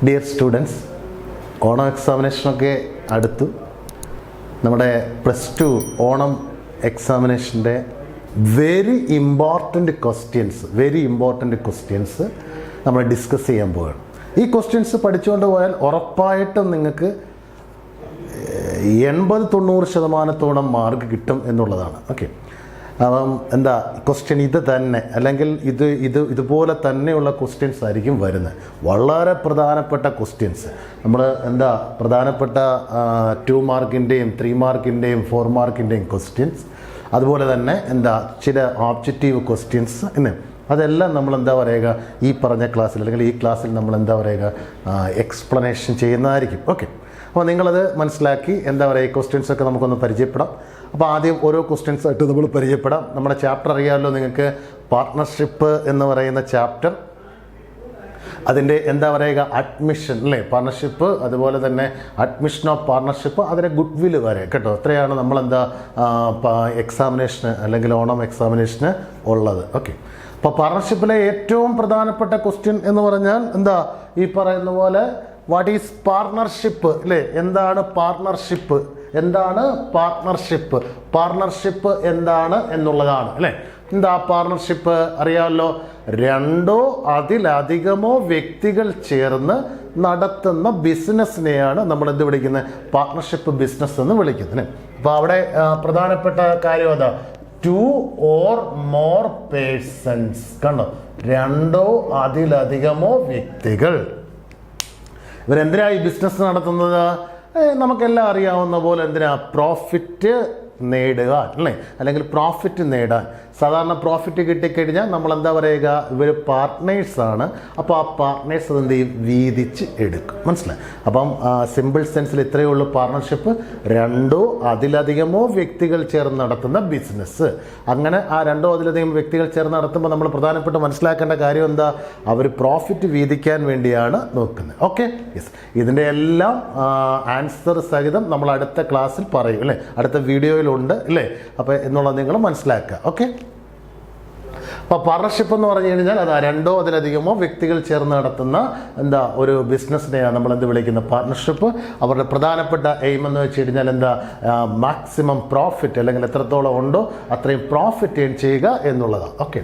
Dear students, Onam എക്സാമിനേഷനൊക്കെ അടുത്തു. നമ്മുടെ +2 Onam എക്സാമിനേഷൻ്റെ very important questions നമ്മൾ ഡിസ്കസ് ചെയ്യാൻ പോവുകയാണ്. ഈ ക്വസ്റ്റ്യൻസ് പഠിച്ചുകൊണ്ട് പോയാൽ ഉറപ്പായിട്ടും നിങ്ങൾക്ക് 80-90% മാർക്ക് കിട്ടും എന്നുള്ളതാണ്. ഓക്കെ, അപ്പം എന്താ ക്വസ്റ്റ്യൻ ഇത് തന്നെ, അല്ലെങ്കിൽ ഇതുപോലെ തന്നെയുള്ള ക്വസ്റ്റ്യൻസ് ആയിരിക്കും വരുന്നത്. വളരെ പ്രധാനപ്പെട്ട ക്വസ്റ്റ്യൻസ് നമ്മൾ പ്രധാനപ്പെട്ട 2 മാർക്കിൻ്റെയും 3 മാർക്കിൻ്റെയും 4 മാർക്കിൻ്റെയും ക്വസ്റ്റ്യൻസ്, അതുപോലെ തന്നെ ചില ഓബ്ജക്റ്റീവ് ക്വസ്റ്റ്യൻസ് അതെല്ലാം നമ്മൾ ഈ പറഞ്ഞ ക്ലാസ്സിൽ അല്ലെങ്കിൽ ഈ ക്ലാസ്സിൽ നമ്മൾ എക്സ്പ്ലനേഷൻ ചെയ്യുന്നതായിരിക്കും. ഓക്കെ, അപ്പോൾ നിങ്ങളത് മനസ്സിലാക്കി ഈ ക്വസ്റ്റ്യൻസൊക്കെ നമുക്കൊന്ന് പരിചയപ്പെടാം. അപ്പോൾ ആദ്യം ഓരോ ക്വസ്റ്റ്യൻസ് ആയിട്ട് നമ്മൾ പരിചയപ്പെടാം. നമ്മുടെ ചാപ്റ്റർ അറിയാമല്ലോ നിങ്ങൾക്ക്, പാർട്ട്ണർഷിപ്പ് എന്ന് പറയുന്ന ചാപ്റ്റർ, അതിൻ്റെ അഡ്മിഷൻ അല്ലേ, പാർട്ണർഷിപ്പ്, അതുപോലെ തന്നെ അഡ്മിഷൻ ഓഫ് പാർട്ണർഷിപ്പ്, അതിൻ്റെ ഗുഡ് വിൽ വരെ കേട്ടോ. അത്രയാണ് നമ്മൾ എക്സാമിനേഷന് അല്ലെങ്കിൽ ഓണം എക്സാമിനേഷന് ഉള്ളത്. ഓക്കെ, അപ്പോൾ പാർട്ണർഷിപ്പിലെ ഏറ്റവും പ്രധാനപ്പെട്ട ക്വസ്റ്റ്യൻ എന്ന് പറഞ്ഞാൽ ഈ പറയുന്ന പോലെ വാട്ട് ഈസ് പാർട്ണർഷിപ്പ് അല്ലേ, എന്താണ് പാർട്ണർഷിപ്പ് എന്താണ് എന്നുള്ളതാണ് അല്ലേ. പാർട്ണർഷിപ്പ് അറിയാമല്ലോ, 2 അതിലധികമോ വ്യക്തികൾ ചേർന്ന് നടത്തുന്ന ബിസിനസ്സിനെയാണ് നമ്മൾ വിളിക്കുന്നത്, പാർട്ണർഷിപ്പ് ബിസിനസ് എന്ന് വിളിക്കുന്നത്. അപ്പോൾ അവിടെ പ്രധാനപ്പെട്ട കാര്യം 2 or more persons, കണ്ടോ, 2 അതിലധികമോ വ്യക്തികൾ. ഇവരെന്തിനാണ് ഈ ബിസിനസ് നടത്തുന്നത്? നമുക്കെല്ലാം അറിയാവുന്ന പോലെ പ്രോഫിറ്റ് നേടുക അല്ലേ, അല്ലെങ്കിൽ പ്രോഫിറ്റ് നേടാൻ. സാധാരണ പ്രോഫിറ്റ് കിട്ടിക്കഴിഞ്ഞാൽ നമ്മൾ ഇവർ പാർട്ട്നേഴ്സാണ്. അപ്പോൾ ആ പാർട്ട്നേഴ്സ് വീതിച്ച് എടുക്കും, മനസ്സിലായി. അപ്പം സിമ്പിൾ സെൻസിൽ ഇത്രയേ ഉള്ളൂ പാർട്ണർഷിപ്പ്, 2 അതിലധികമോ വ്യക്തികൾ ചേർന്ന് നടത്തുന്ന ബിസിനസ്. അങ്ങനെ ആ 2 അതിലധികം വ്യക്തികൾ ചേർന്ന് നടത്തുമ്പോൾ നമ്മൾ പ്രധാനപ്പെട്ട് മനസ്സിലാക്കേണ്ട കാര്യം അവർ പ്രോഫിറ്റ് വീതിക്കാൻ വേണ്ടിയാണ് നോക്കുന്നത്. ഓക്കെ, യെസ്, ഇതിൻ്റെ എല്ലാം ആൻസർ സഹിതം നമ്മൾ അടുത്ത ക്ലാസ്സിൽ പറയും അല്ലേ, അടുത്ത വീഡിയോയിലുണ്ട് അല്ലേ. അപ്പോൾ എന്നുള്ളത് നിങ്ങൾ മനസ്സിലാക്കുക. ഓക്കെ, അപ്പോൾ പാർട്ണർഷിപ്പ് എന്ന് പറഞ്ഞു കഴിഞ്ഞാൽ 2 അതിലധികമോ വ്യക്തികൾ ചേർന്ന് നടത്തുന്ന ഒരു ബിസിനസ്സിനെയാണ് നമ്മൾ വിളിക്കുന്നത് പാർട്ണർഷിപ്പ്. അവരുടെ പ്രധാനപ്പെട്ട എയിം എന്ന് വെച്ച് കഴിഞ്ഞാൽ മാക്സിമം പ്രോഫിറ്റ്, അല്ലെങ്കിൽ എത്രത്തോളം ഉണ്ടോ അത്രയും പ്രോഫിറ്റ് ഏൺ ചെയ്യുക എന്നുള്ളതാണ്. ഓക്കെ,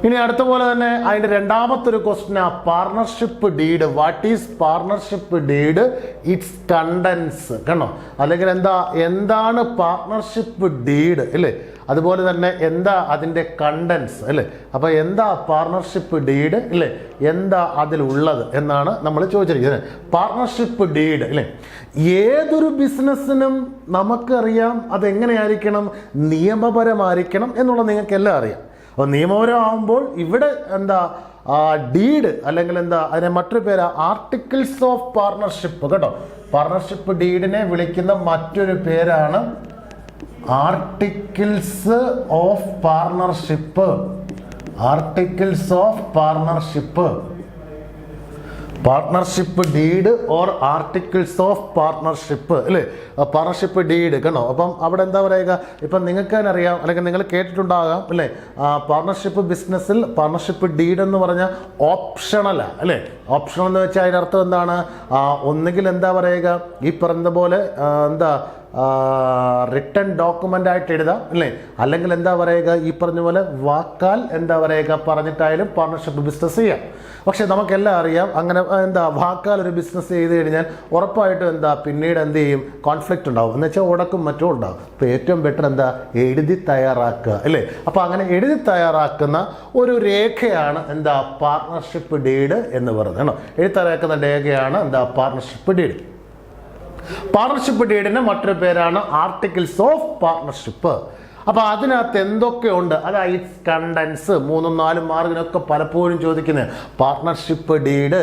ഇനി അടുത്ത പോലെ തന്നെ അതിൻ്റെ രണ്ടാമത്തെ ഒരു question, partnership deed. What is partnership deed, its contents, കണ്ടോ, അല്ലെങ്കിൽ എന്താണ് പാർട്ണർഷിപ്പ് ഡീഡ് അല്ലേ, അതുപോലെ തന്നെ അതിൻ്റെ കണ്ടൻസ് അല്ലേ. അപ്പോൾ പാർട്ണർഷിപ്പ് ഡീഡ് അല്ലേ, അതിലുള്ളത് എന്നാണ് നമ്മൾ ചോദിച്ചിരിക്കുന്നത്. പാർട്ണർഷിപ്പ് ഡീഡ് അല്ലേ, ഏതൊരു ബിസിനസ്സിനും നമുക്കറിയാം അതെങ്ങനെയായിരിക്കണം, നിയമപരമായിരിക്കണം എന്നുള്ളത് നിങ്ങൾക്കെല്ലാം അറിയാം. അപ്പോൾ നിയമപരമാകുമ്പോൾ ഇവിടെ ഡീഡ് അല്ലെങ്കിൽ അതിനെ മറ്റൊരു പേര് ആർട്ടിക്കിൾസ് ഓഫ് പാർട്ണർഷിപ്പ് കേട്ടോ. പാർട്ണർഷിപ്പ് ഡീഡിനെ വിളിക്കുന്ന മറ്റൊരു പേരാണ് articles of partnership. Partnership deed or articles of partnership അല്ലേ, പാർട്ണർഷിപ്പ് ഡീഡ് കണ്ടോ. അപ്പം അവിടെ പറയുക, ഇപ്പം നിങ്ങൾക്ക് തന്നെ അറിയാം, അല്ലെങ്കിൽ നിങ്ങൾ കേട്ടിട്ടുണ്ടാകാം അല്ലേ, പാർട്ണർഷിപ്പ് ബിസിനസ്സിൽ പാർട്ണർഷിപ്പ് ഡീഡ് എന്ന് പറഞ്ഞാൽ ഓപ്ഷണലാ അല്ലേ. ഓപ്ഷണൽ എന്ന് വെച്ചാൽ അതിനർത്ഥം എന്താണ്, ഒന്നുകിൽ പറയുക ഈ പറഞ്ഞ പോലെ റിട്ടൺ ഡോക്യുമെൻ്റ് ആയിട്ട് എഴുതാം അല്ലേ, അല്ലെങ്കിൽ പറയുക ഈ പറഞ്ഞ പോലെ വാക്കാൽ പറഞ്ഞിട്ടായാലും പാർട്ണർഷിപ്പ് ബിസിനസ് ചെയ്യാം. പക്ഷെ നമുക്കെല്ലാം അറിയാം അങ്ങനെ വാക്കാൽ ഒരു ബിസിനസ് ചെയ്ത് കഴിഞ്ഞാൽ ഉറപ്പായിട്ടും പിന്നീട് ചെയ്യും, കോൺഫ്ലിക്റ്റ് ഉണ്ടാവും, എന്ന് വെച്ചാൽ ഉടക്കും മറ്റും ഉണ്ടാവും. അപ്പോൾ ഏറ്റവും ബെറ്റർ എഴുതി തയ്യാറാക്കുക അല്ലേ. അപ്പോൾ അങ്ങനെ എഴുതി തയ്യാറാക്കുന്ന ഒരു രേഖയാണ് പാർട്ണർഷിപ്പ് ഡീഡ് എന്ന് പറയുന്നത്. എഴുതി തയ്യാറാക്കുന്ന രേഖയാണ് പാർട്ണർഷിപ്പ് ഡീഡ്. പാർട്ണർഷിപ്പ് ഡീഡിന് മറ്റൊരു പേരാണ് ആർട്ടിക്കിൾസ് ഓഫ് പാർട്ണർഷിപ്പ്. അപ്പോൾ അതിനകത്ത് എന്തൊക്കെയുണ്ട്, ഇറ്റ്സ് കണ്ടൻസ്. 3-4 മാർക്കിനൊക്കെ പലപ്പോഴും ചോദിക്കുന്നത് പാർട്ണർഷിപ്പ് ഡീഡ്,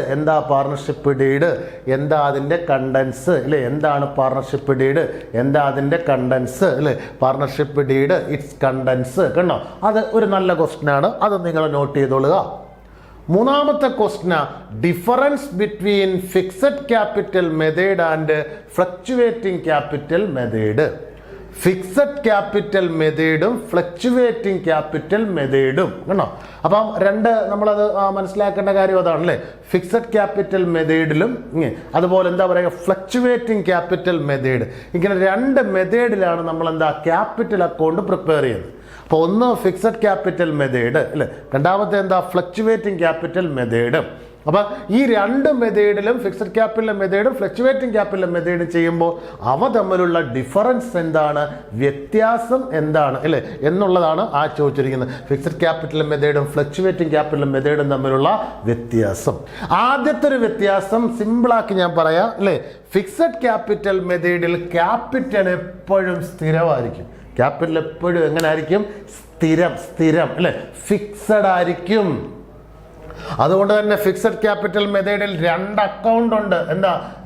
പാർട്ണർഷിപ്പ് ഡീഡ്, അതിൻ്റെ കണ്ടൻസ് അല്ലേ, എന്താണ് പാർട്ണർഷിപ്പ് ഡീഡ്, അതിൻ്റെ കണ്ടൻസ് അല്ലേ. പാർട്ണർഷിപ്പ് ഡീഡ്, ഇറ്റ്സ് കണ്ടൻസ് കണ്ടോ. അത് ഒരു നല്ല ക്വസ്റ്റ്യനാണ്, അത് നിങ്ങൾ നോട്ട് ചെയ്തോളുക. മൂന്നാമത്തെ question, difference between fixed capital method and fluctuating capital method. Fixed capital മെത്തേഡും ഫ്ലക്ച്വേറ്റിംഗ് ക്യാപിറ്റൽ മെത്തേഡും കണ്ടോ. അപ്പം നമ്മളത് മനസ്സിലാക്കേണ്ട കാര്യം അതാണ് അല്ലേ. ഫിക്സഡ് ക്യാപിറ്റൽ മെത്തേഡിലും അതുപോലെ എന്താ പറയുക ഫ്ലക്ച്വേറ്റിംഗ് ക്യാപിറ്റൽ മെത്തേഡ്, ഇങ്ങനെ 2 മെത്തേഡിലാണ് നമ്മൾ ക്യാപിറ്റൽ അക്കൗണ്ട് പ്രിപ്പയർ ചെയ്യുന്നത്. അപ്പോൾ ഒന്ന് ഫിക്സഡ് ക്യാപിറ്റൽ മെത്തേഡ് അല്ലേ, രണ്ടാമത്തെ ഫ്ലക്ച്വേറ്റിംഗ് ക്യാപിറ്റൽ മെത്തേഡ്. അപ്പം ഈ 2 മെത്തേഡിലും ഫിക്സഡ് ക്യാപിറ്റൽ മെത്തേഡും ഫ്ലക്ച്വേറ്റിംഗ് ക്യാപിറ്റൽ മെത്തേഡും ചെയ്യുമ്പോൾ അവ തമ്മിലുള്ള ഡിഫറൻസ് എന്താണ്, വ്യത്യാസം എന്താണ് അല്ലേ എന്നുള്ളതാണ് ചോദിച്ചിരിക്കുന്നത്. ഫിക്സഡ് ക്യാപിറ്റൽ മെത്തേഡും ഫ്ലക്ച്വേറ്റിംഗ് ക്യാപിറ്റൽ മെത്തേഡും തമ്മിലുള്ള വ്യത്യാസം. ആദ്യത്തെ ഒരു വ്യത്യാസം സിമ്പിളാക്കി ഞാൻ പറയാം അല്ലേ. ഫിക്സഡ് ക്യാപിറ്റൽ മെത്തേഡിൽ ക്യാപിറ്റൽ എപ്പോഴും സ്ഥിരമായിരിക്കും. ക്യാപിറ്റൽ എപ്പോഴും എങ്ങനെ ആയിരിക്കും, സ്ഥിരം അല്ലേ, ഫിക്സഡ് ആയിരിക്കും. അതുകൊണ്ട് തന്നെ ഫിക്സഡ് ക്യാപിറ്റൽ മെത്തേഡിൽ 2 അക്കൗണ്ട് ഉണ്ട്.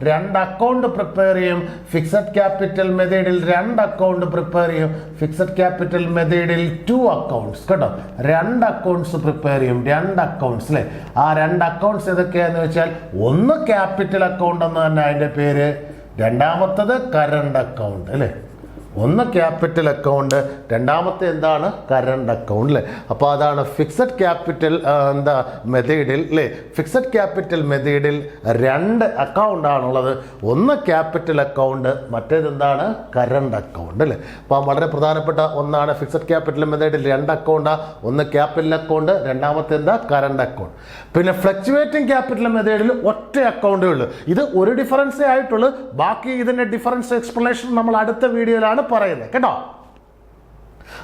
2 അക്കൗണ്ട് പ്രിപ്പയർ ചെയ്യും. ഫിക്സഡ് ക്യാപിറ്റൽ മെത്തേഡിൽ 2 അക്കൗണ്ട് പ്രിപ്പയർ ചെയ്യും. ഫിക്സഡ് ക്യാപിറ്റൽ മെത്തേഡിൽ 2 അക്കൗണ്ട്സ് കേട്ടോ, 2 അക്കൗണ്ട്സ് പ്രിപ്പയർ ചെയ്യും. 2 അക്കൗണ്ട്സ് അല്ലേ. ആ 2 അക്കൗണ്ട്സ് ഏതൊക്കെയാന്ന് വെച്ചാൽ ഒന്ന് ക്യാപിറ്റൽ അക്കൗണ്ട് എന്ന് തന്നെ അതിന്റെ പേര്, രണ്ടാമത്തത് കറണ്ട് അക്കൗണ്ട് അല്ലേ. ഒന്ന് ക്യാപിറ്റൽ അക്കൗണ്ട്, രണ്ടാമത്തെ എന്താണ്, കറണ്ട് അക്കൗണ്ട് അല്ലേ. അപ്പോൾ അതാണ് ഫിക്സഡ് ക്യാപിറ്റൽ മെത്തേഡിൽ അല്ലേ. ഫിക്സഡ് ക്യാപിറ്റൽ മെത്തേഡിൽ 2 അക്കൗണ്ട് ആണുള്ളത്. ഒന്ന് ക്യാപിറ്റൽ അക്കൗണ്ട്, മറ്റേതെന്താണ്, കറണ്ട് അക്കൗണ്ട് അല്ലേ. അപ്പോൾ വളരെ പ്രധാനപ്പെട്ട ഒന്നാണ് ഫിക്സഡ് ക്യാപിറ്റൽ മെത്തേഡിൽ 2 അക്കൗണ്ട്, ഒന്ന് ക്യാപിറ്റൽ അക്കൗണ്ട്, രണ്ടാമത്തെ കറണ്ട് അക്കൗണ്ട്. പിന്നെ ഫ്ലക്ച്വേറ്റിംഗ് ക്യാപിറ്റൽ മെത്തേഡിൽ ഒറ്റ അക്കൗണ്ടേ ഉള്ളൂ. ഇത് ഒരു ഡിഫറൻസേ ആയിട്ടുള്ളൂ. ബാക്കി ഇതിന്റെ ഡിഫറൻസ് എക്സ്പ്ലനേഷൻ നമ്മൾ അടുത്ത വീഡിയോയിലാണ് പറയുന്നത് കേട്ടോ.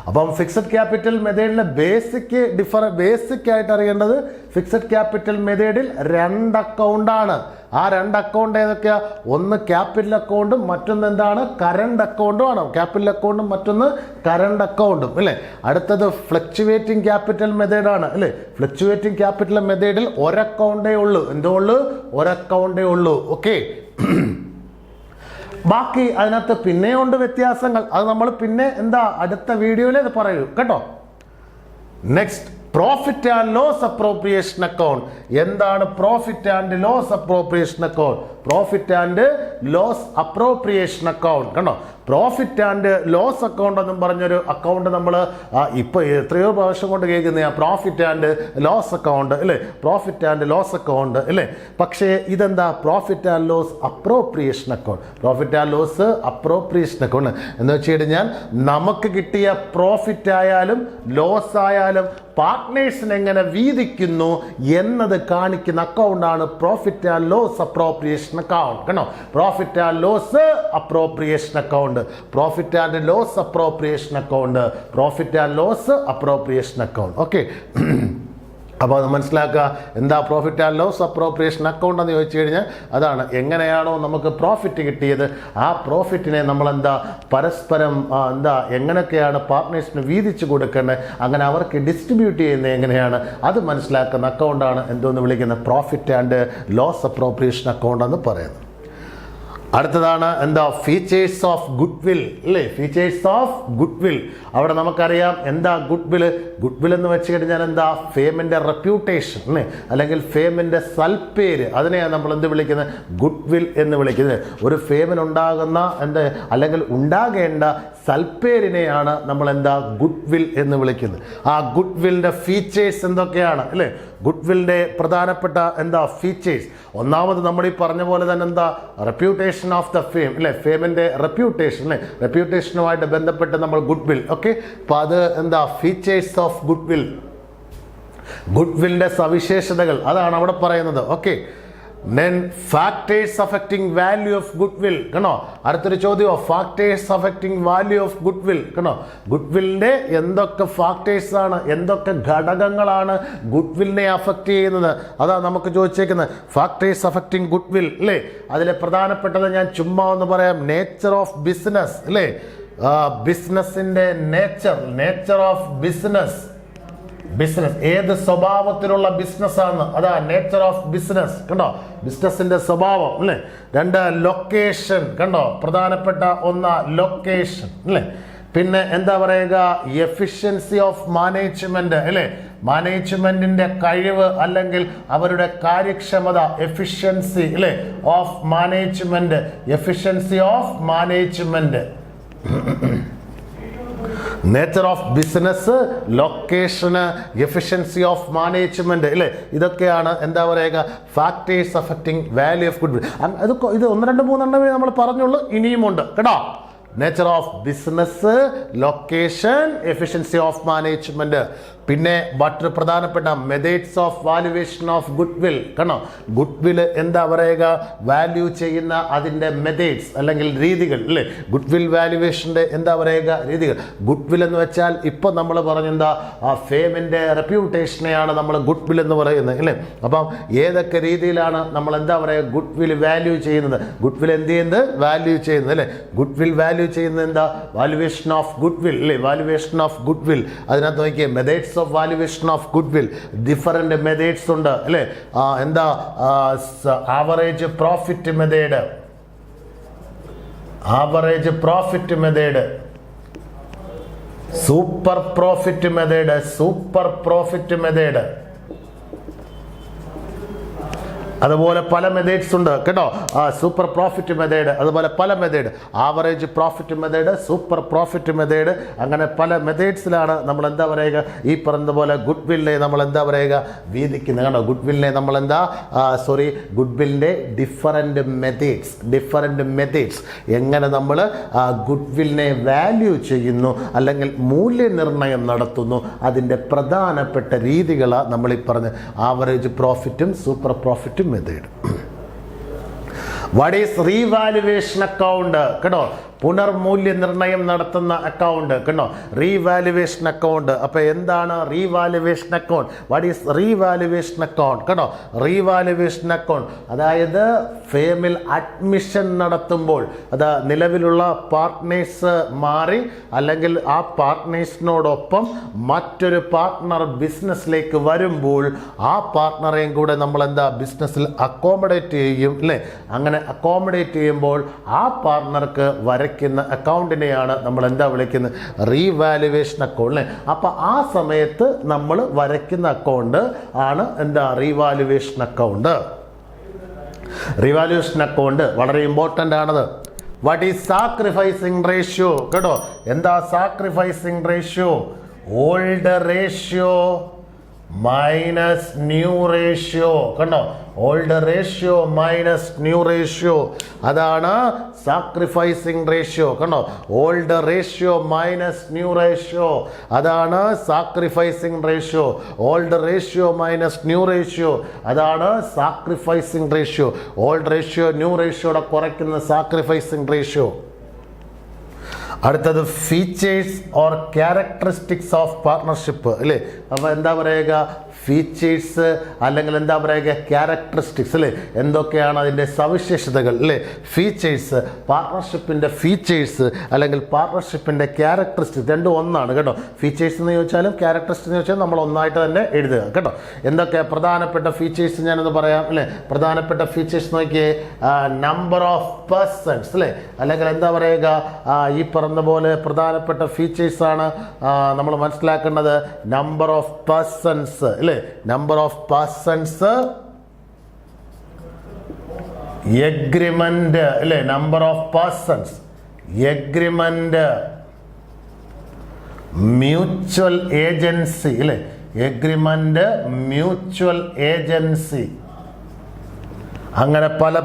അപ്പം ഫിക്സഡ് ക്യാപിറ്റൽ മെത്തേഡിലെ ബേസിക് ആയിട്ട് അറിയേണ്ടത് ഫിക്സഡ് ക്യാപിറ്റൽ മെത്തേഡിൽ 2 അക്കൗണ്ട് ആണ്. ആ 2 അക്കൗണ്ട് ഏതൊക്കെയാ, ഒന്ന് ക്യാപിറ്റൽ അക്കൗണ്ടും മറ്റൊന്ന് കറണ്ട് അക്കൗണ്ടും ആണ്. ക്യാപിറ്റൽ അക്കൗണ്ടും മറ്റൊന്ന് കറണ്ട് അക്കൗണ്ടും അല്ലേ. അടുത്തത് ഫ്ലക്ച്വേറ്റിംഗ് ക്യാപിറ്റൽ മെത്തേഡാണ് അല്ലേ. ഫ്ലക്ച്വേറ്റിംഗ് ക്യാപിറ്റൽ മെത്തേഡിൽ ഒരക്കൗണ്ടേ ഉള്ളൂ. ഒരക്കൗണ്ടേ ഉള്ളൂ. ഓക്കെ. ബാക്കി അതിനകത്ത് പിന്നെയുണ്ട് വ്യത്യാസങ്ങൾ. അത് നമ്മൾ പിന്നെ അടുത്ത വീഡിയോയിൽ അത് പറയൂ കേട്ടോ. Next, profit and loss appropriation account. എന്താണ് profit and loss appropriation account? Profit and loss appropriation account കണ്ടോ. പ്രോഫിറ്റ് ആൻഡ് ലോസ് അക്കൗണ്ട് എന്നും പറഞ്ഞൊരു അക്കൗണ്ട് നമ്മൾ ഇപ്പോൾ എത്രയോ പ്രാവശ്യം കൊണ്ട് കേൾക്കുന്ന പ്രോഫിറ്റ് ആൻഡ് ലോസ് അക്കൗണ്ട് അല്ലേ, പ്രോഫിറ്റ് ആൻഡ് ലോസ് അക്കൗണ്ട് അല്ലേ. പക്ഷേ ഇതെന്താ, profit and loss appropriation account. Profit and loss appropriation account എന്ന് വെച്ച് കഴിഞ്ഞാൽ നമുക്ക് കിട്ടിയ പ്രോഫിറ്റ് ആയാലും ലോസ് ആയാലും പാർട്ട്നേഴ്സിന് എങ്ങനെ വീതിക്കുന്നു എന്നത് കാണിക്കുന്ന അക്കൗണ്ടാണ് profit and loss appropriation account കണ്ടോ. Profit and loss appropriation account, profit and loss appropriation account, profit and loss appropriation account. Okay. അപ്പോൾ അത് മനസ്സിലാക്കുക. എന്താ profit and loss appropriation account എന്ന് ചോദിച്ചു കഴിഞ്ഞാൽ അതാണ് എങ്ങനെയാണോ നമുക്ക് പ്രോഫിറ്റ് കിട്ടിയത് ആ പ്രോഫിറ്റിനെ നമ്മൾ പരസ്പരം എങ്ങനെയൊക്കെയാണ് പാർട്ട്നേഴ്സിന് വീതിച്ചു കൊടുക്കേണ്ടത്, അങ്ങനെ അവർക്ക് ഡിസ്ട്രിബ്യൂട്ട് ചെയ്യുന്നത് എങ്ങനെയാണ് അത് മനസ്സിലാക്കുന്ന അക്കൗണ്ടാണ് എന്തോന്ന് വിളിക്കുന്നത്, profit and loss appropriation account എന്ന് പറയുന്നത്. അടുത്തതാണ് ഫീച്ചേഴ്സ് ഓഫ് ഗുഡ് വിൽ അല്ലേ. ഫീച്ചേഴ്സ് ഓഫ് ഗുഡ് വിൽ, അവിടെ നമുക്കറിയാം ഗുഡ് വിൽ എന്ന് വെച്ച് കഴിഞ്ഞാൽ ഫേമിൻ്റെ റെപ്യൂട്ടേഷൻ അല്ലേ, അല്ലെങ്കിൽ ഫേമിൻ്റെ സൽപ്പേര്, അതിനെയാണ് നമ്മൾ വിളിക്കുന്നത്, ഗുഡ് വിൽ എന്ന് വിളിക്കുന്നത്. ഒരു ഫേമിനുണ്ടാകുന്ന അല്ലെങ്കിൽ ഉണ്ടാകേണ്ട സൽപ്പേരിനെയാണ് നമ്മൾ ഗുഡ് വിൽ എന്ന് വിളിക്കുന്നത്. ആ ഗുഡ് വില്ലിൻ്റെ ഫീച്ചേഴ്സ് എന്തൊക്കെയാണ് അല്ലേ. ഗുഡ് വില്ലിൻ്റെ പ്രധാനപ്പെട്ട ഫീച്ചേഴ്സ്, ഒന്നാമത് നമ്മൾ ഈ പറഞ്ഞ പോലെ തന്നെ റെപ്യൂട്ടേഷൻ ഓഫ് ദ ഫെയിം അല്ലേ, ഫെയിമിൻ്റെ റെപ്യൂട്ടേഷൻ അല്ലേ, റെപ്യൂട്ടേഷനുമായിട്ട് ബന്ധപ്പെട്ട് നമ്മൾ ഗുഡ് വിൽ. ഓക്കെ. അപ്പോൾ അത് ഫീച്ചേഴ്സ് ഓഫ് ഗുഡ് വിൽ, ഗുഡ് വില്ലിൻ്റെ സവിശേഷതകൾ അതാണ് അവിടെ പറയുന്നത്. Okay. Then factors affecting value of goodwill കണോ. അടുത്തൊരു ചോദ്യം, factors affecting value of goodwill കണോ. ഗുഡ് വില്ലിൻ്റെ എന്തൊക്കെ ഫാക്ടേഴ്സ് ആണ്, എന്തൊക്കെ ഘടകങ്ങളാണ് ഗുഡ് വില്ലിനെ അഫക്റ്റ് ചെയ്യുന്നത്, അതാ നമുക്ക് ചോദിച്ചേക്കുന്നത്. ഫാക്ടേഴ്സ് അഫക്റ്റിംഗ് ഗുഡ് വിൽ അല്ലേ. അതിലെ പ്രധാനപ്പെട്ടത് ഞാൻ ചുമ്മാ ഒന്ന് പറയാം. നേച്ചർ ഓഫ് ബിസിനസ് അല്ലേ, ബിസിനസിൻ്റെ നേച്ചർ ഓഫ് ബിസിനസ് ഏത് സ്വഭാവത്തിലുള്ള ബിസിനസ്സാണ്, അതാ നേച്ചർ ഓഫ് ബിസിനസ് കണ്ടോ, ബിസിനസിന്റെ സ്വഭാവം അല്ലേ. 2, ലൊക്കേഷൻ കണ്ടോ, പ്രധാനപ്പെട്ട ഒന്ന് ലൊക്കേഷൻ അല്ലേ. പിന്നെ പറയുക, എഫിഷ്യൻസി ഓഫ് മാനേജ്മെന്റ് അല്ലേ, മാനേജ്മെന്റിന്റെ കഴിവ് അല്ലെങ്കിൽ അവരുടെ കാര്യക്ഷമത, എഫിഷ്യൻസി അല്ലേ of management, efficiency of management. Nature of business, location, efficiency of management അല്ലേ, ഇതൊക്കെയാണ് എന്താ പറയുക factors affecting value of good will. ഇത് 1, 2, 3 നമ്മൾ പറഞ്ഞുള്ളൂ, ഇനിയുമുണ്ട് കേട്ടോ. Nature of business, location, efficiency of management. പിന്നെ മറ്റൊരു പ്രധാനപ്പെട്ട methods of valuation of good will. കാരണം ഗുഡ് വിൽ എന്താ പറയുക വാല്യൂ ചെയ്യുന്ന അതിൻ്റെ മെത്തേഡ്സ് അല്ലെങ്കിൽ രീതികൾ അല്ലേ. ഗുഡ് വിൽ വാല്യുവേഷൻ്റെ എന്താ പറയുക രീതികൾ. ഗുഡ് വിൽ എന്ന് വെച്ചാൽ ഇപ്പം നമ്മൾ പറഞ്ഞെന്താ ആ ഫേമിൻ്റെ റെപ്യൂട്ടേഷനെയാണ് നമ്മൾ ഗുഡ് വിൽ എന്ന് പറയുന്നത് അല്ലേ. അപ്പം ഏതൊക്കെ രീതിയിലാണ് നമ്മൾ എന്താ പറയുക ഗുഡ് വിൽ വാല്യൂ ചെയ്യുന്നത്, ഗുഡ് വിൽ എന്ത് ചെയ്യുന്നത് വാല്യൂ ചെയ്യുന്നത് അല്ലേ. ഗുഡ് വിൽ വാല്യൂ ചെയ്യുന്നത് എന്താ വാല്യുവേഷൻ ഓഫ് ഗുഡ് വിൽ അല്ലേ. വാല്യുവേഷൻ ഓഫ് ഗുഡ് വിൽ അതിനകത്ത് നോക്കിയേ methods of valuation of good will different methods ഉണ്ട് അല്ലേ. എന്താ average profit method, average profit method, super profit method, super profit method, അതുപോലെ പല മെത്തേഡ്സ് ഉണ്ട് കേട്ടോ. സൂപ്പർ പ്രോഫിറ്റ് മെത്തേഡ്, അതുപോലെ പല method, average profit method, super profit method, അങ്ങനെ പല മെത്തേഡ്സിലാണ് നമ്മൾ എന്താ പറയുക ഈ പറഞ്ഞതുപോലെ ഗുഡ് വില്ലിനെ നമ്മൾ എന്താ പറയുക വീതിക്കുന്നത് കേട്ടോ. ഗുഡ് വില്ലിനെ നമ്മൾ എന്താ ഗുഡ് വില്ലിൻ്റെ ഡിഫറെൻ്റ് മെത്തേഡ്സ് എങ്ങനെ നമ്മൾ ഗുഡ് വില്ലിനെ വാല്യൂ ചെയ്യുന്നു അല്ലെങ്കിൽ മൂല്യനിർണ്ണയം നടത്തുന്നു, അതിൻ്റെ പ്രധാനപ്പെട്ട രീതികളാണ് നമ്മൾ ഈ പറഞ്ഞ ആവറേജ് പ്രോഫിറ്റും സൂപ്പർ പ്രോഫിറ്റും method. What is revaluation account കേട്ടോ. പുനർമൂല്യനിർണ്ണയം നടത്തുന്ന അക്കൗണ്ട് കേട്ടോ, റീവാലുവേഷൻ അക്കൗണ്ട്. അപ്പോൾ എന്താണ് revaluation account? What is revaluation account കേട്ടോ. റീവാലുവേഷൻ അക്കൗണ്ട് അതായത് ഫേമിൽ അഡ്മിഷൻ നടത്തുമ്പോൾ അത് നിലവിലുള്ള പാർട്ട്നേഴ്സ് മാറി അല്ലെങ്കിൽ ആ പാർട്ട്നേഴ്സിനോടൊപ്പം മറ്റൊരു പാർട്ട്ണർ ബിസിനസ്സിലേക്ക് വരുമ്പോൾ ആ പാർട്ട്ണറെയും കൂടെ നമ്മൾ എന്താ ബിസിനസ്സിൽ അക്കോമഡേറ്റ് ചെയ്യും അല്ലേ. അങ്ങനെ അക്കോമഡേറ്റ് ചെയ്യുമ്പോൾ ആ പാർട്ട്ണർക്ക് അക്കൗണ്ടിനെയാണ് നമ്മൾ എന്താ വിളിക്കുന്നത് റീവാലുവേഷൻ അക്കൗണ്ട് അല്ലേ. അപ്പോൾ ആ സമയത്ത് നമ്മൾ വരയ്ക്കുന്ന അക്കൗണ്ട് ആണ് എന്താ റീവാലുവേഷൻ അക്കൗണ്ട്. റീവാലുവേഷൻ അക്കൗണ്ട് വളരെ ഇമ്പോർട്ടൻ്റ് ആണത്. വാട്ട് ഈസ് സാക്രിഫൈസിങ് റേഷ്യോ കേട്ടോ. എന്താ sacrificing ratio? Old ratio minus new ratio കണ്ടോ. Old ratio minus new ratio അതാണ് സാക്രിഫൈസിങ് റേഷ്യോ കണ്ടോ. Old ratio minus new ratio അതാണ് sacrificing ratio. Old ratio minus new ratio അതാണ് sacrificing ratio. Old ratio new റേഷ്യോയുടെ കുറയ്ക്കുന്ന sacrificing ratio. അടുത്തത് features or characteristics of partnership അല്ലേ. അപ്പോൾ എന്താ പറയുക ഫീച്ചേഴ്സ് അല്ലെങ്കിൽ എന്താ പറയുക ക്യാരക്ടറിസ്റ്റിക്സ് അല്ലേ. എന്തൊക്കെയാണ് അതിൻ്റെ സവിശേഷതകൾ അല്ലേ. ഫീച്ചേഴ്സ് പാർട്ട്ണർഷിപ്പിൻ്റെ ഫീച്ചേഴ്സ് അല്ലെങ്കിൽ പാർട്ട്ണർഷിപ്പിൻ്റെ ക്യാരക്ടറിസ്റ്റിക്സ് രണ്ടും ഒന്നാണ് കേട്ടോ. ഫീച്ചേഴ്സ് എന്ന് ചോദിച്ചാലും ക്യാരക്ടറിസ്റ്റിക്സ് എന്ന് ചോദിച്ചാൽ നമ്മൾ ഒന്നായിട്ട് തന്നെ എഴുതുക കേട്ടോ. എന്തൊക്കെ പ്രധാനപ്പെട്ട ഫീച്ചേഴ്സ് ഞാനൊന്ന് പറയാം അല്ലേ. പ്രധാനപ്പെട്ട ഫീച്ചേഴ്സ് നോക്കിയേ നമ്പർ ഓഫ് പേഴ്സൺസ് അല്ലേ. അല്ലെങ്കിൽ എന്താ പറയുക ഈ പറഞ്ഞ പോലെ പ്രധാനപ്പെട്ട ഫീച്ചേഴ്സാണ് നമ്മൾ മനസ്സിലാക്കേണ്ടത്. നമ്പർ ഓഫ് പേഴ്സൺസ് അല്ലേ. നമ്പർ ഓഫ് പേഴ്സൺസ്, എഗ്രിമെന്റ് അല്ലേ. Number of persons, agreement, mutual agency അല്ലേ. എഗ്രിമെന്റ്, മ്യൂച്വൽ ഏജൻസി, അങ്ങനെ പല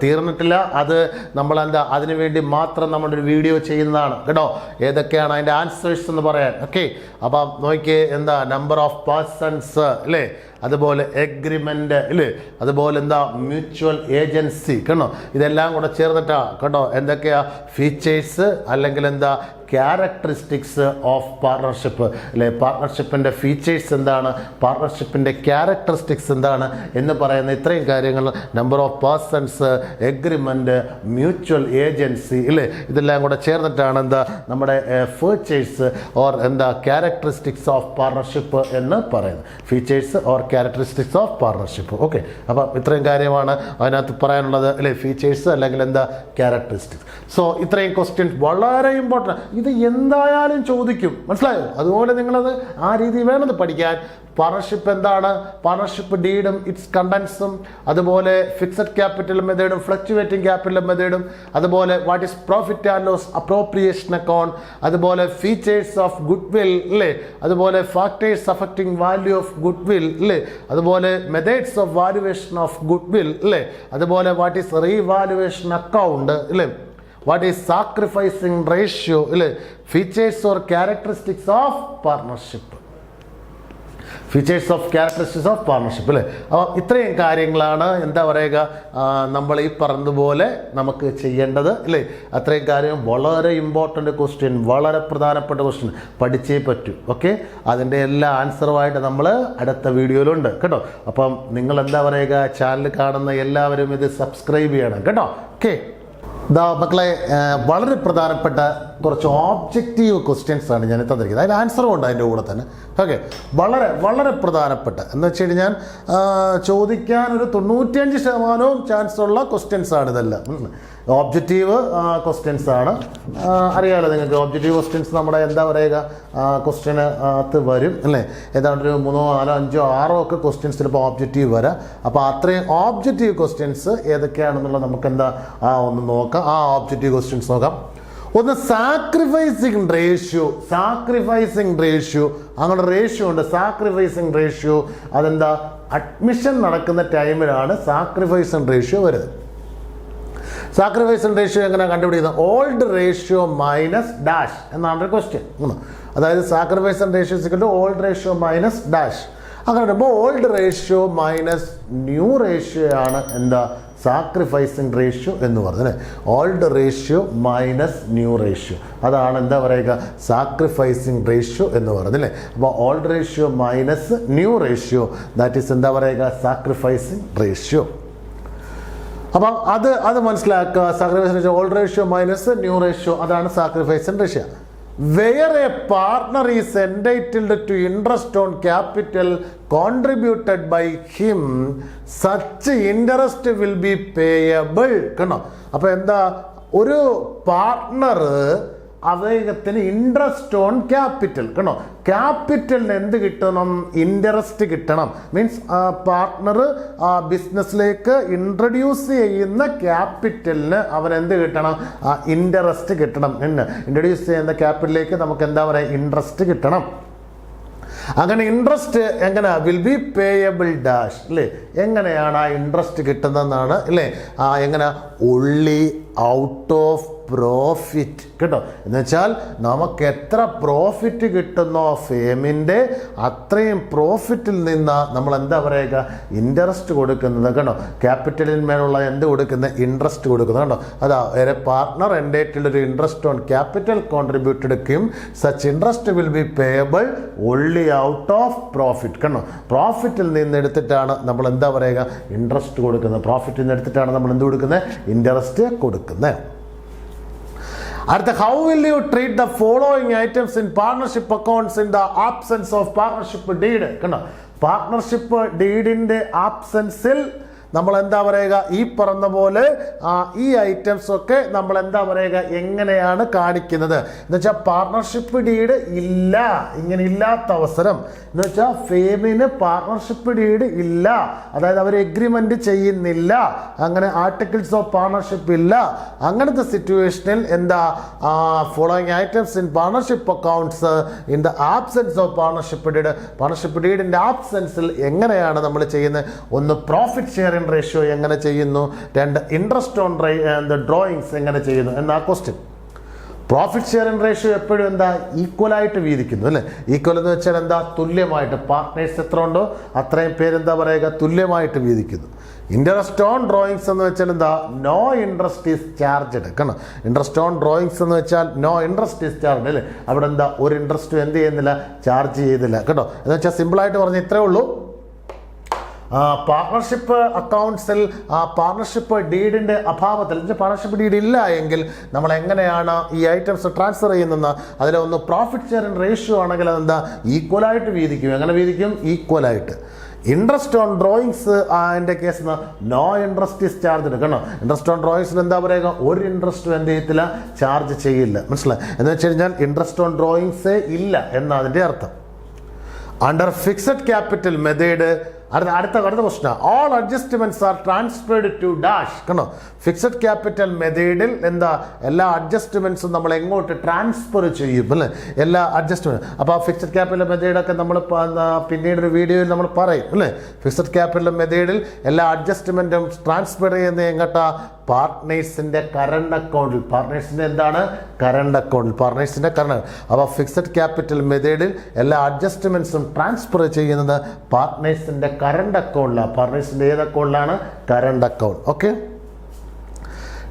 തീർന്നിട്ടില്ല. അത് നമ്മളെന്താ അതിനു വേണ്ടി മാത്രം നമ്മളൊരു വീഡിയോ ചെയ്യുന്നതാണ് കേട്ടോ. ഏതൊക്കെയാണ് അതിൻ്റെ ആൻസേഴ്സ് എന്ന് പറയാൻ. ഓക്കെ, അപ്പം നോക്കിയേ എന്താ നമ്പർ ഓഫ് പേഴ്സൺസ് അല്ലേ, അതുപോലെ എഗ്രിമെൻ്റ് ഇല്ലേ, അതുപോലെ എന്താ മ്യൂച്വൽ ഏജൻസി കേട്ടോ. ഇതെല്ലാം കൂടെ ചേർന്നിട്ടാ കേട്ടോ എന്തൊക്കെയാ ഫീച്ചേഴ്സ് അല്ലെങ്കിൽ എന്താ ക്യാരക്ടറിസ്റ്റിക്സ് ഓഫ് പാർട്ണർഷിപ്പ് അല്ലെ. പാർട്ണർഷിപ്പിൻ്റെ ഫീച്ചേഴ്സ് എന്താണ്, പാർട്ണർഷിപ്പിൻ്റെ ക്യാരക്ടറിസ്റ്റിക്സ് എന്താണ് എന്ന് പറയുന്ന ഇത്രയും കാര്യങ്ങൾ number of persons, agreement, mutual agency ഇല്ലേ, ഇതെല്ലാം കൂടെ ചേർന്നിട്ടാണ് എന്താ നമ്മുടെ ഫീച്ചേഴ്സ് ഓർ എന്താ ക്യാരക്ടറിസ്റ്റിക്സ് ഓഫ് പാർട്ണർഷിപ്പ് എന്ന് പറയുന്നത്. Features or characteristics of partnership. Okay, അപ്പം ഇത്രയും കാര്യമാണ് അതിനകത്ത് പറയാനുള്ളത് അല്ലേ. ഫീച്ചേഴ്സ് അല്ലെങ്കിൽ എന്താ ക്യാരക്ടറിസ്റ്റിക്സ്. സോ ഇത്രയും ക്വസ്റ്റ്യൻസ് വളരെ ഇമ്പോർട്ടൻ്റ്. ഇത് എന്തായാലും ചോദിക്കും, മനസ്സിലായോ? അതുപോലെ നിങ്ങളത് ആ രീതി വേണത് പഠിക്കാൻ. പാർട്ണർഷിപ്പ് എന്താണ്, പാർട്ണർഷിപ്പ് ഡീഡും ഇറ്റ്സ് കണ്ടൻസും, അതുപോലെ ഫിക്സഡ് ക്യാപിറ്റൽ മെത്തേഡും ഫ്ലക്ച്വേറ്റിംഗ് ക്യാപിറ്റൽ മെത്തേഡും, അതുപോലെ what is profit and loss appropriation account, അതുപോലെ ഫീച്ചേഴ്സ് ഓഫ് ഗുഡ് വിൽ അല്ലേ, അതുപോലെ factors affecting value of goodwill അല്ലേ, അതുപോലെ methods of valuation of goodwill അല്ലേ, അതുപോലെ വാട്ട് ഈസ് റീവാലുവേഷൻ അക്കൗണ്ട് അല്ലേ, വാട്ട് ഈസ് സാക്രിഫൈസിങ് റേഷ്യോ അല്ലേ, features or characteristics of partnership, features of characteristics of partnership അല്ലേ. അപ്പോൾ ഇത്രയും കാര്യങ്ങളാണ് എന്താ പറയുക നമ്മൾ ഈ പറഞ്ഞതുപോലെ നമുക്ക് ചെയ്യേണ്ടത് അല്ലേ. അത്രയും കാര്യം വളരെ ഇമ്പോർട്ടൻ്റ് ക്വസ്റ്റ്യൻ, വളരെ പ്രധാനപ്പെട്ട ക്വസ്റ്റ്യൻ, പഠിച്ചേ പറ്റൂ. ഓക്കെ, അതിൻ്റെ എല്ലാ ആൻസറുമായിട്ട് നമ്മൾ അടുത്ത വീഡിയോയിലുണ്ട് കേട്ടോ. അപ്പം നിങ്ങൾ എന്താ പറയുക, ചാനൽ കാണുന്ന എല്ലാവരും ഇത് സബ്സ്ക്രൈബ് ചെയ്യണം കേട്ടോ. ഓക്കെ, മക്കളെ വളരെ പ്രധാനപ്പെട്ട കുറച്ച് ഓബ്ജക്റ്റീവ് ക്വസ്റ്റ്യൻസ് ആണ് ഞാൻ തന്നിരിക്കുന്നത്. അതിന് ആൻസറും ഉണ്ട് അതിൻ്റെ കൂടെ തന്നെ. ഓക്കെ, വളരെ വളരെ പ്രധാനപ്പെട്ട എന്ന് വെച്ച് കഴിഞ്ഞാൽ ചോദിക്കാൻ ഒരു 95% ചാൻസ് ഉള്ള ക്വസ്റ്റ്യൻസ് ആണ് ഇതെല്ലാം. ഓബ്ജക്റ്റീവ് ക്വസ്റ്റ്യൻസ് ആണ്. അറിയാമല്ലോ നിങ്ങൾക്ക്, ഓബ്ജക്റ്റീവ് ക്വസ്റ്റ്യൻസ് നമ്മുടെ എന്താ പറയുക ക്വസ്റ്റ്യന് അകത്ത് വരും അല്ലേ. ഏതാണ്ട് ഒരു 3, 4, 5, 6 ഒക്കെ ക്വസ്റ്റ്യൻസ് ചിലപ്പോൾ ഓബ്ജക്റ്റീവ് വരാം. അപ്പോൾ അത്രയും ഓബ്ജക്റ്റീവ് ക്വസ്റ്റ്യൻസ് ഏതൊക്കെയാണെന്നുള്ളത് നമുക്ക് എന്താ ഒന്ന് നോക്കാം. ആ ഓബ്ജക്റ്റീവ് ക്വസ്റ്റ്യൻസ് നോക്കാം. ഒന്ന് സാക്രിഫൈസിങ് റേഷ്യോ. സാക്രിഫൈസിങ് റേഷ്യോ, അങ്ങനെ റേഷ്യോ ഉണ്ട്, സാക്രിഫൈസിങ് റേഷ്യോ. അതെന്താ, അഡ്മിഷൻ നടക്കുന്ന ടൈമിലാണ് സാക്രിഫൈസിങ് റേഷ്യോ വരുന്നത്. സാക്രിഫൈസിങ് റേഷ്യോ എങ്ങനെ കണ്ടുപിടിക്കുന്നത്? ഓൾഡ് റേഷ്യോ മൈനസ് ഡാഷ് എന്നാണ് ഒരു ക്വസ്റ്റ്യൻ. അതായത് sacrificing ratio is equal to old ratio minus dash. അങ്ങനെ വരുമ്പോൾ old ratio minus new ratio ആണ് എന്താ, സാക്രിഫൈസിങ് റേഷ്യോ എന്ന് പറഞ്ഞത്. Old ratio minus new ratio, അതാണ് എന്താ പറയുക സാക്രിഫൈസിങ് റേഷ്യോ എന്ന് പറഞ്ഞല്ലേ. അപ്പോൾ old ratio minus new ratio, that is എന്താ പറയുക സാക്രിഫൈസിങ് റേഷ്യോ. അപ്പം അത് മനസ്സിലാക്കുക. Sacrificing ratio old ratio minus new ratio, അതാണ് sacrificing ratio. Where a partner is entitled to interest on capital contributed by him, such interest will be payable. കണ്ടോ? അപ്പോൾ എന്താ, ഒരു പാർട്ട്ണർ അദ്ദേഹത്തിന് ഇൻട്രസ്റ്റ് ഓൺ ക്യാപിറ്റൽ, കണ്ടോ, ക്യാപിറ്റലിന് എന്ത് കിട്ടണം, ഇൻട്രസ്റ്റ് കിട്ടണം. മീൻസ് പാർട്ട്ണർ ബിസിനസ്സിലേക്ക് ഇൻട്രൊഡ്യൂസ് ചെയ്യുന്ന ക്യാപിറ്റലിന് അവൻ എന്ത് കിട്ടണം, ഇൻട്രസ്റ്റ് കിട്ടണം. ഇൻട്രൊഡ്യൂസ് ചെയ്യുന്ന ക്യാപിറ്റലിലേക്ക് നമുക്ക് എന്താ പറയുക, ഇൻട്രസ്റ്റ് കിട്ടണം. അങ്ങനെ ഇൻട്രസ്റ്റ് എങ്ങനെ, വിൽ ബി പേയബിൾ ഡാഷ് അല്ലേ. എങ്ങനെയാണ് ആ ഇൻട്രസ്റ്റ് കിട്ടുന്നതെന്നാണ് അല്ലേ. എങ്ങനെ, ഒൺലി ഔട്ട് ഓഫ് പ്രോഫിറ്റ് കേട്ടോ. എന്ന് വെച്ചാൽ നമുക്ക് എത്ര പ്രോഫിറ്റ് കിട്ടുന്നോ ഫേമിൻ്റെ, അത്രയും പ്രോഫിറ്റിൽ നിന്ന് നമ്മൾ എന്താ പറയുക ഇൻട്രസ്റ്റ് കൊടുക്കുന്നത് കേട്ടോ. ക്യാപിറ്റലിന്മേലുള്ള എന്ത് കൊടുക്കുന്നത്, ഇൻട്രസ്റ്റ് കൊടുക്കുന്നത് കേട്ടോ. അതാ ഒരു പാർട്ട്ണർ എൻ്റൈറ്റിൽഡ് ഒരു interest on capital contributed Kim, such interest will be payable only out of profit കേട്ടോ. പ്രോഫിറ്റിൽ നിന്ന് എടുത്തിട്ടാണ് നമ്മൾ എന്താ പറയുക ഇൻട്രസ്റ്റ് കൊടുക്കുന്നത്. പ്രോഫിറ്റിൽ നിന്ന് എടുത്തിട്ടാണ് നമ്മൾ എന്ത് കൊടുക്കുന്നത്, ഇൻട്രസ്റ്റ് കൊടുക്കുന്നത്. അടുത്ത, how will you treat the following items in partnership accounts in the absence of partnership deed. കണ്ടോ, പാർട്ണർഷിപ്പ് ഡീഡിന്റെ ആബ്സെൻസിൽ നമ്മൾ എന്താ പറയുക, ഈ പറഞ്ഞ പോലെ ഈ ഐറ്റംസ് ഒക്കെ നമ്മൾ എന്താ പറയുക എങ്ങനെയാണ് കാണിക്കുന്നത് എന്ന് വെച്ചാൽ, പാർട്ണർഷിപ്പ് ഡീഡ് ഇല്ല, ഇങ്ങനെ ഇല്ലാത്ത അവസരം എന്ന് വെച്ചാൽ ഫേമിന് പാർട്ണർഷിപ്പ് ഡീഡ് ഇല്ല, അതായത് അവർ എഗ്രിമെന്റ് ചെയ്യുന്നില്ല, അങ്ങനെ ആർട്ടിക്കിൾസ് ഓഫ് പാർട്ണർഷിപ്പ് ഇല്ല. അങ്ങനത്തെ സിറ്റുവേഷനിൽ എന്താ, following items in partnership accounts in the absence of partnership deed, partnership ഡീഡിന്റെ ആബ്സെൻസിൽ എങ്ങനെയാണ് നമ്മൾ ചെയ്യുന്നത്? ഒന്ന്, പ്രോഫിറ്റ് ഷെയറിംഗ് റേഷ്യോ എങ്ങനെ ചെയ്യുന്നു, 2 ഇൻട്രസ്റ്റ് ഓൺ ഡ്രോയിങ്സ് എങ്ങനെ ചെയ്യുന്നു എന്നാ ക്വസ്റ്റ്യൻ. പ്രോഫിറ്റ് ഷെയറിംഗ് റേഷ്യോ എപ്പോഴും എന്താ, ഈക്വലായിട്ട് വീതിക്കുന്നു അല്ലേ. ഈക്വൽ എന്ന് വെച്ചാൽ എന്താ, തുല്യമായിട്ട്, പാർട്ട്നേഴ്സ് എത്ര ഉണ്ടോ അത്രയും പേരെന്താ പറയുക തുല്യമായിട്ട് വീതിക്കുന്നു. ഇൻട്രസ്റ്റ് ഓൺ ഡ്രോയിങ്സ് എന്ന് വെച്ചാൽ എന്താ, നോ ഇൻട്രസ്റ്റ് ഈസ് ചാർജ്ഡ്. കാരണം ഇൻട്രസ്റ്റ് ഓൺ ഡ്രോയിങ്സ് എന്ന് വെച്ചാൽ നോ ഇൻട്രസ്റ്റ് ഈസ് ചാർജ്ഡ് അല്ലേ. അവിടെ എന്താ, ഒരു ഇൻട്രസ്റ്റും എന്ത് ചെയ്യുന്നില്ല, ചാർജ് ചെയ്യുന്നില്ല കേട്ടോ. എന്ന് വെച്ചാൽ സിമ്പിളായിട്ട് പറഞ്ഞാൽ ഇത്രേ ഉള്ളൂ. പാർട്ണർഷിപ്പ് അക്കൗണ്ട്സിൽ പാർട്ണർഷിപ്പ് ഡീഡിൻ്റെ അഭാവത്തിൽ, പാർട്ണർഷിപ്പ് ഡീഡ് ഇല്ല എങ്കിൽ നമ്മൾ എങ്ങനെയാണ് ഈ ഐറ്റംസ് ട്രാൻസ്ഫർ ചെയ്യുന്നത്? അതിലൊന്ന് പ്രോഫിറ്റ് ഷെയറിംഗ് റേഷ്യോ ആണെങ്കിൽ അതെന്താ, ഈക്വലായിട്ട് വീതിക്കും. എങ്ങനെ വീതിക്കും? ഈക്വലായിട്ട്. ഇൻട്രസ്റ്റ് ഓൺ ഡ്രോയിങ്സ് അതിൻ്റെ case no interest is charge എടുക്കണം. ഇൻട്രസ്റ്റ് ഓൺ ഡ്രോയിങ്സിന് എന്താ പറയുക, ഒരു ഇൻട്രസ്റ്റും എന്ത് ചെയ്യത്തില്ല, ചാർജ് ചെയ്യില്ല. മനസ്സിലായി? എന്ന് വെച്ച് കഴിഞ്ഞാൽ ഇൻട്രസ്റ്റ് ഓൺ ഡ്രോയിങ്സേ ഇല്ല എന്നതിൻ്റെ അർത്ഥം. അണ്ടർ ഫിക്സഡ് ക്യാപിറ്റൽ മെത്തേഡ് അടുത്ത question, all adjustments are transferred to dash. കണ്ടോ, ഫിക്സഡ് ക്യാപിറ്റൽ മെത്തേഡിൽ എന്താ, എല്ലാ അഡ്ജസ്റ്റ്മെന്റ്സും നമ്മൾ എങ്ങോട്ട് ട്രാൻസ്ഫർ ചെയ്യും അല്ലേ, എല്ലാ അഡ്ജസ്റ്റ്മെന്റ്. അപ്പോൾ ആ ഫിക്സഡ് ക്യാപിറ്റൽ മെത്തേഡൊക്കെ നമ്മൾ പിന്നീട് ഒരു വീഡിയോയിൽ നമ്മൾ പറയും അല്ലേ. ഫിക്സഡ് ക്യാപിറ്റൽ മെത്തേഡിൽ എല്ലാ അഡ്ജസ്റ്റ്മെന്റും ട്രാൻസ്ഫർ ചെയ്യുന്നത് എങ്ങോട്ടാ, പാർട്ട്നേഴ്സിന്റെ കറണ്ട് അക്കൗണ്ടിൽ. പാർട്ട്നേഴ്സിന്റെ എന്താണ്, കറണ്ട് അക്കൗണ്ടിൽ, പാർട്ട്നേഴ്സിന്റെ കറണ്ട്. അപ്പോൾ ഫിക്സഡ് ക്യാപിറ്റൽ മെത്തേഡിൽ എല്ലാ അഡ്ജസ്റ്റ്മെന്റ്സും ട്രാൻസ്ഫർ ചെയ്യുന്നത് പാർട്ട്നേഴ്സിന്റെ കറണ്ട് അക്കൗണ്ടിലാണ്. പാർട്ട്നേഴ്സിന്റെ ഏത് അക്കൗണ്ടിലാണ്, current account. Okay.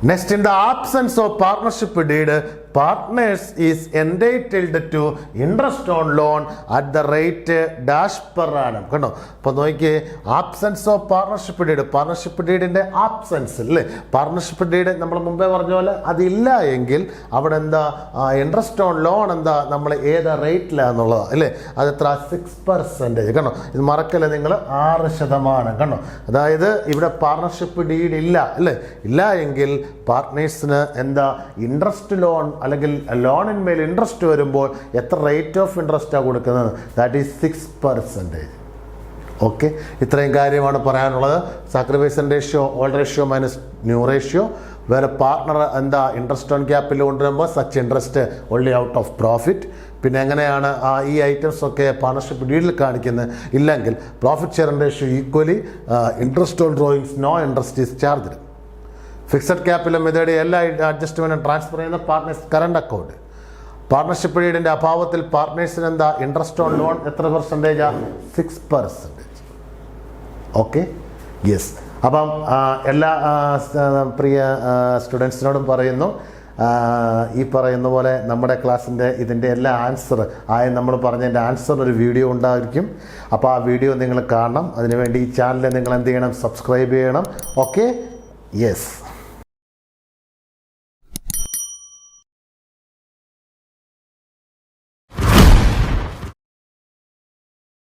Next, in the absence of partnership deed partners is entitled to interest on loan at the rate dash per annum. കണ്ടോ, അപ്പോൾ നോക്കിയേ, absence of partnership deed, partnership ഡീഡിൻ്റെ ആബ്സെൻസ് അല്ലേ, പാർട്ണർഷിപ്പ് ഡീഡ് നമ്മൾ മുമ്പേ പറഞ്ഞ പോലെ അതില്ല എങ്കിൽ അവിടെ എന്താ, ഇൻട്രസ്റ്റ് ഓൺ ലോൺ എന്താ, നമ്മൾ ഏത് റേറ്റിലാന്നുള്ളതാണ് അല്ലേ, അത് എത്ര, 6%. കണ്ടോ, ഇത് മറക്കല്ലേ നിങ്ങൾ, 6%. കണ്ടോ, അതായത് ഇവിടെ പാർട്ണർഷിപ്പ് ഡീഡ് ഇല്ല അല്ലേ, ഇല്ല എങ്കിൽ പാർട്ട്നേഴ്സിന് എന്താ, ഇൻട്രസ്റ്റ് ലോൺ അല്ലെങ്കിൽ ലോണിന്മേൽ ഇൻട്രസ്റ്റ് വരുമ്പോൾ എത്ര റേറ്റ് ഓഫ് ഇൻട്രസ്റ്റാണ് കൊടുക്കുന്നത്, ദാറ്റ് ഈസ് 6%. ഓക്കെ, ഇത്രയും കാര്യമാണ് പറയാനുള്ളത്. Sacrifice ratio, old ratio minus new ratio. വേറെ പാർട്ട്ണർ എന്താ, ഇൻട്രസ്റ്റ് ഓൺ ക്യാപിറ്റൽ കൊണ്ടുവരുമ്പോൾ such interest only out of profit. പിന്നെ എങ്ങനെയാണ് ഈ ഐറ്റംസ് ഒക്കെ പാർട്ണർഷിപ്പ് ഡീഡിൽ കാണിക്കുന്നത്, ഇല്ലെങ്കിൽ profit share ratio equally, interest on drawings no interest is charged. Fixed capital method എല്ലാ അഡ്ജസ്റ്റ്മെന്റും ട്രാൻസ്ഫർ ചെയ്യുന്ന പാർട്ട്നേഴ്സ് കറണ്ട് അക്കൗണ്ട്. പാർട്ണർഷിപ്പ് ഡീഡിന്റെ അഭാവത്തിൽ പാർട്ട്നേഴ്സിന് എന്താ, ഇൻട്രസ്റ്റ് ഓൺ ലോൺ എത്ര പെർസെൻറ്റേജാണ്, 6%. Okay, yes. അപ്പം എല്ലാ പ്രിയ സ്റ്റുഡൻസിനോടും പറയുന്നു, ഈ പറയുന്ന പോലെ നമ്മുടെ ക്ലാസ്സിൻ്റെ ഇതിൻ്റെ എല്ലാ ആൻസർ നമ്മൾ പറഞ്ഞതിൻ്റെ ആൻസർ ഒരു വീഡിയോ ഉണ്ടായിരിക്കും. അപ്പോൾ ആ വീഡിയോ നിങ്ങൾ കാണണം. അതിനുവേണ്ടി ഈ ചാനൽ നിങ്ങൾ എന്ത് ചെയ്യണം, സബ്സ്ക്രൈബ് ചെയ്യണം. Okay, yes.